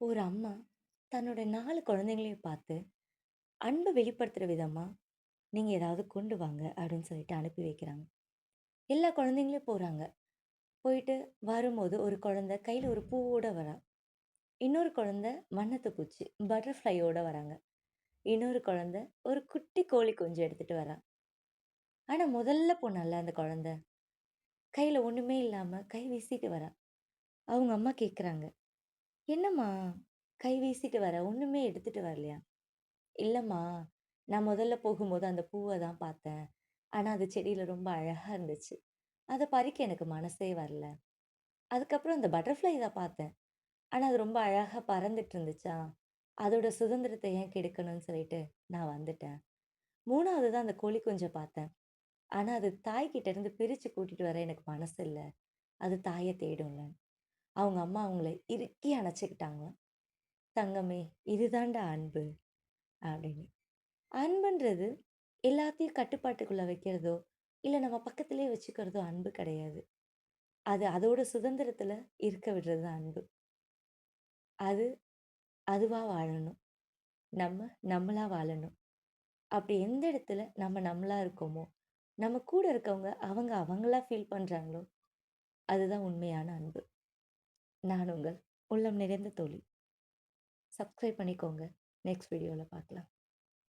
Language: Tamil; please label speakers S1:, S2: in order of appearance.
S1: ஒரு அம்மா தன்னோட 4 குழந்தைங்களையும் பார்த்து, அன்ப வெளிப்படுத்துற விதமா, "நீங்க ஏதாவது கொண்டு வாங்க" அப்படின்னு சொல்லிட்டு அனுப்பி வைக்கிறாங்க. எல்லா குழந்தைங்களும் போறாங்க. போயிட்டு வரும்போது ஒரு குழந்தை கையில ஒரு பூவோட வரா. இன்னொரு குழந்தை வண்ணத்து பூச்சி, பட்டர்ஃப்ளையோட வராங்க. இன்னொரு குழந்தை ஒரு குட்டி கோழி குஞ்சு எடுத்துட்டு வரா. ஆனா முதல்ல போனால்ல அந்த குழந்தை, கையில ஒண்ணுமே இல்லாம கை வீசிட்டு வரா. அவங்க அம்மா கேட்குறாங்க, "என்னம்மா கை வீசிட்டு வர? ஒண்ணுமே எடுத்துட்டு வரலையா?" இல்லம்மா, நான் முதல்ல போகும்போது அந்த பூவ தான் பார்த்தேன். ஆனா, அது செடியில ரொம்ப அழகா இருந்துச்சு. அத பறிக்க எனக்கு மனசே வரல. அதுக்கப்புறம் அந்த பட்டர்ஃப்ளை தான் பார்த்தேன். ஆனா, அது ரொம்ப அழகா பறந்துட்டு இருந்துச்சா, அதோட சுதந்திரத்த ஏன் கெடுக்கணும்னு சொல்லிட்டு நான் வந்துட்டேன். 3வது தான் அந்த கோழி குஞ்ச பார்த்தேன். ஆனா, அது தாய்கிட்ட இருந்து பிரிச்சு கூட்டிட்டு வர எனக்கு மனசு இல்ல. அது தாய தேடும்ல. அவங்க அம்மா அவங்கள இறுக்கி அணைச்சுக்கிட்டாங்களாம். "தங்கமே, இதுதான்டா அன்பு" அப்படின்னு. அன்புன்றது எல்லாத்தையும் கட்டுப்பாட்டுக்குள்ள வைக்கிறதோ, இல்ல நம்ம பக்கத்திலேயே வச்சுக்கிறதோ அன்பு கிடையாது. அது அதோட சுதந்திரத்துல இருக்க விடுறது தான் அன்பு. அது அதுவா வாழணும். நம்ம நம்மளா வாழணும். அப்படி எந்த இடத்துல நம்ம நம்மளா இருக்கோமோ, நம்ம கூட இருக்கவங்க அவங்க அவங்களா ஃபீல் பண்றாங்களோ, அதுதான் உண்மையான அன்பு. நான் உங்கள் உள்ளம் நிறைந்த தோழி. சப்ஸ்கிரைப் பண்ணிக்கோங்க. நெக்ஸ்ட் வீடியோல பார்க்கலாம்.